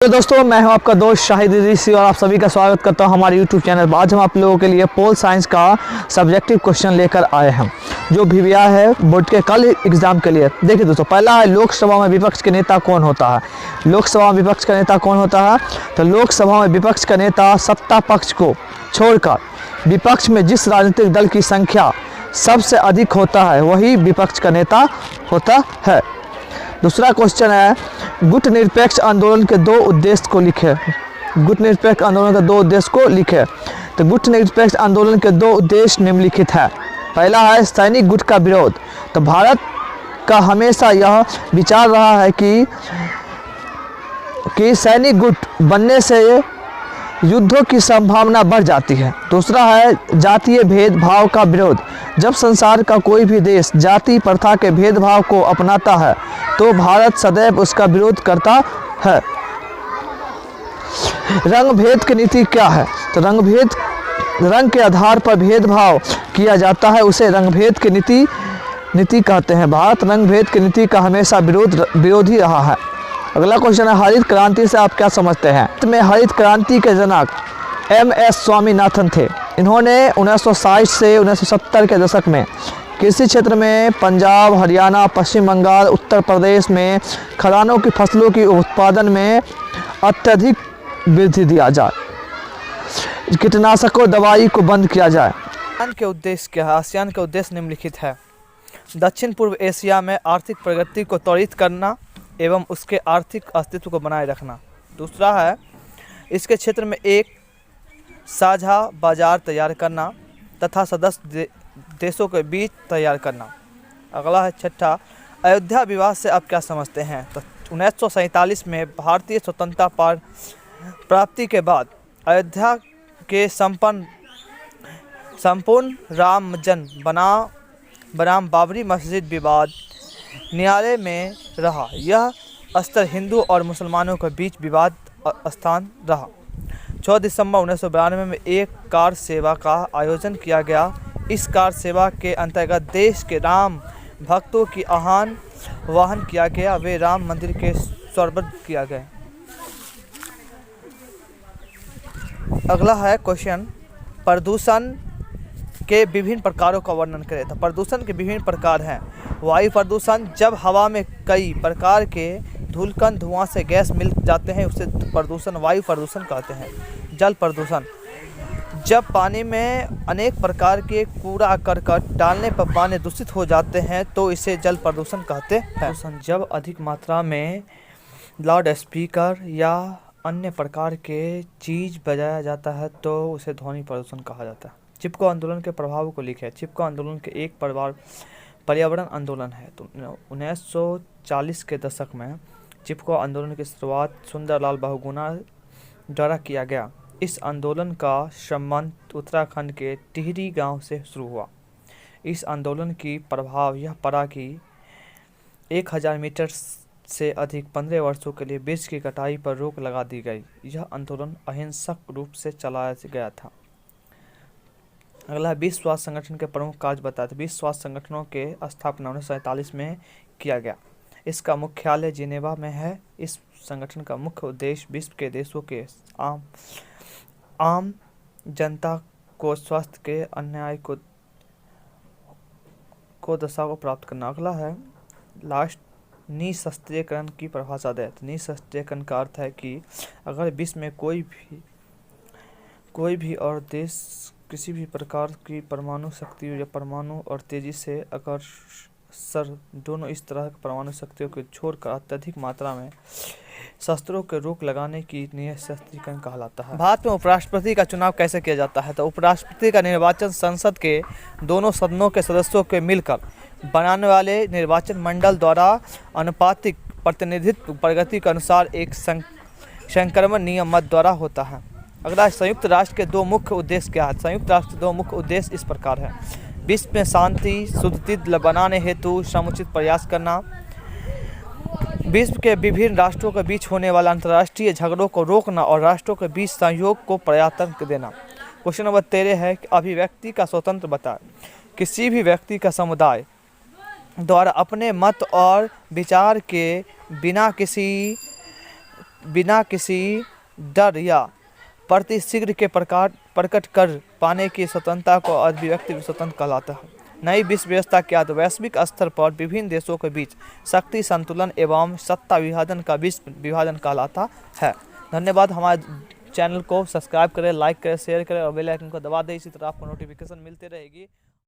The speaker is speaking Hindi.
हेलो दोस्तों, मैं हूं आपका दोस्त शाहिद इदरीसी और आप सभी का स्वागत करता हूं हमारे यूट्यूब चैनल। आज हम आप लोगों के लिए पोल साइंस का सब्जेक्टिव क्वेश्चन लेकर आए हैं जो भिविया है बोर्ड के कल एग्जाम के लिए। देखिए दोस्तों, पहला है लोकसभा में विपक्ष के नेता कौन होता है। लोकसभा में विपक्ष का नेता कौन होता है? तो लोकसभा में विपक्ष का नेता सत्ता पक्ष को छोड़कर विपक्ष में जिस राजनीतिक दल की संख्या सबसे अधिक होता है वही विपक्ष का नेता होता है। दूसरा क्वेश्चन है, गुट निरपेक्ष आंदोलन के दो उद्देश्य को लिखे। गुट निरपेक्ष आंदोलन के दो उद्देश्य को लिखे। तो गुट निरपेक्ष आंदोलन के दो उद्देश्य निम्नलिखित है। पहला है सैनिक गुट का विरोध। तो भारत का हमेशा यह विचार रहा है कि सैनिक गुट बनने से युद्धों की संभावना बढ़ जाती है। दूसरा है जातीय भेदभाव का विरोध। जब संसार का कोई भी देश जाति प्रथा के भेदभाव को अपनाता है तो भारत सदैव उसका विरोध करता है। रंग भेद की नीति क्या है? तो रंग के आधार पर भेदभाव किया जाता है, उसे रंग भेद की नीति कहते हैं। भारत रंग भेद की नीति का हमेशा विरोधी रहा है। अगला क्वेश्चन है, हरित क्रांति से आप क्या समझते हैं? में हरित क्रांति के जनक MS स्वामीनाथन थे। इन्होंने 1960 से 1970 के दशक में कृषि क्षेत्र में पंजाब, हरियाणा, पश्चिम बंगाल, उत्तर प्रदेश में खदानों की फसलों की उत्पादन में अत्यधिक वृद्धि दिया जाए, कीटनाशकों दवाई को बंद किया जाए। आसियान के उद्देश्य क्या है? आसियान के उद्देश्य निम्नलिखित है। दक्षिण पूर्व एशिया में आर्थिक प्रगति को त्वरित करना एवं उसके आर्थिक अस्तित्व को बनाए रखना। दूसरा है इसके क्षेत्र में एक साझा बाजार तैयार करना तथा सदस्य देशों के बीच तैयार करना। अगला है छठा, अयोध्या विवाद से आप क्या समझते हैं? तो 1947 में भारतीय स्वतंत्रता प्राप्ति के बाद अयोध्या के संपूर्ण राम जन्म बनाम बाबरी मस्जिद विवाद न्यायालय में रहा। यह स्तर हिंदू और मुसलमानों के बीच विवाद स्थान रहा। 4 दिसंबर 1992 में एक कार सेवा का आयोजन किया गया। इस कार सेवा के अंतर्गत देश के राम भक्तों की आह्वान किया गया। वे राम मंदिर के स्वरबद्ध किया गया। अगला है क्वेश्चन, प्रदूषण के विभिन्न प्रकारों का वर्णन करें। तो प्रदूषण के विभिन्न प्रकार हैं। वायु प्रदूषण, जब हवा में कई प्रकार के धूलकण धुआं से गैस मिल जाते हैं उसे प्रदूषण वायु प्रदूषण कहते हैं। जल प्रदूषण, जब पानी में अनेक प्रकार के कूड़ा करकट डालने पर पानी दूषित हो जाते हैं तो इसे जल प्रदूषण कहते हैं। जब अधिक मात्रा में लाउड स्पीकर या अन्य प्रकार के चीज़ बजाया जाता है तो उसे ध्वनि प्रदूषण कहा जाता है। चिपको आंदोलन के प्रभाव को लिखे। चिपको आंदोलन के एक पर्यावरण आंदोलन है। तो 1940 के दशक में चिपको आंदोलन की शुरुआत सुंदरलाल बहुगुणा द्वारा किया गया। इस आंदोलन का संबंध उत्तराखंड के टिहरी गांव से शुरू हुआ। इस आंदोलन की प्रभाव यह पड़ा कि 1000 मीटर से अधिक 15 वर्षों के लिए वृक्ष की कटाई पर रोक लगा दी गई। यह आंदोलन अहिंसक रूप से चलाया गया था। अगला विश्व स्वास्थ्य संगठन के प्रमुख कार्य बताते। विश्व स्वास्थ्य संगठनों के स्थापना 1947 में किया गया। इसका मुख्यालय जिनेवा में है। इस संगठन का मुख्य उद्देश्य विश्व के देशों के आम जनता को स्वास्थ्य के अन्याय को दशा को प्राप्त करना। अगला है लास्ट, निःशस्त्रीकरण की परिभाषा दे। निःशस्त्रीकरण का अर्थ है कि अगर विश्व में कोई भी और देश किसी भी प्रकार की परमाणु शक्ति या परमाणु और तेजी से अग्रसर दोनों इस तरह की परमाणु शक्तियों को छोड़कर अत्यधिक मात्रा में शस्त्रों के रोक लगाने की निःशस्त्रीकरण कहलाता है। भारत में उपराष्ट्रपति का चुनाव कैसे किया जाता है? तो उपराष्ट्रपति का निर्वाचन संसद के दोनों सदनों के सदस्यों के मिलकर बनाने वाले निर्वाचन मंडल द्वारा अनुपातिक प्रतिनिधित्व प्रगति के अनुसार एक संक्रमण नियम मत द्वारा होता है। अगला, संयुक्त राष्ट्र के दो मुख्य उद्देश्य क्या है? संयुक्त राष्ट्र के दो मुख्य उद्देश्य इस प्रकार है। विश्व में शांति सुदृढ़ बनाने हेतु समुचित प्रयास करना, विश्व के विभिन्न राष्ट्रों के बीच होने वाला अंतर्राष्ट्रीय झगड़ों को रोकना और राष्ट्रों के बीच सहयोग को प्रयात्न देना। क्वेश्चन नंबर 13 है कि अभिव्यक्ति का स्वतंत्र बताएं। किसी भी व्यक्ति का समुदाय द्वारा अपने मत और विचार के बिना किसी बिना किसी डर या प्रतिशीघ्र के प्रकार प्रकट कर पाने की स्वतंत्रता को अभिव्यक्ति स्वतंत्र कहलाता है। नई विश्व व्यवस्था क्या तो वैश्विक स्तर पर विभिन्न देशों के बीच शक्ति संतुलन एवं सत्ता विभाजन का विश्व विभाजन कहलाता है। धन्यवाद। हमारे चैनल को सब्सक्राइब करें, लाइक करें, शेयर करें और बेल आइकन को दबा दें। इसी तरह आपको नोटिफिकेशन मिलती रहेगी।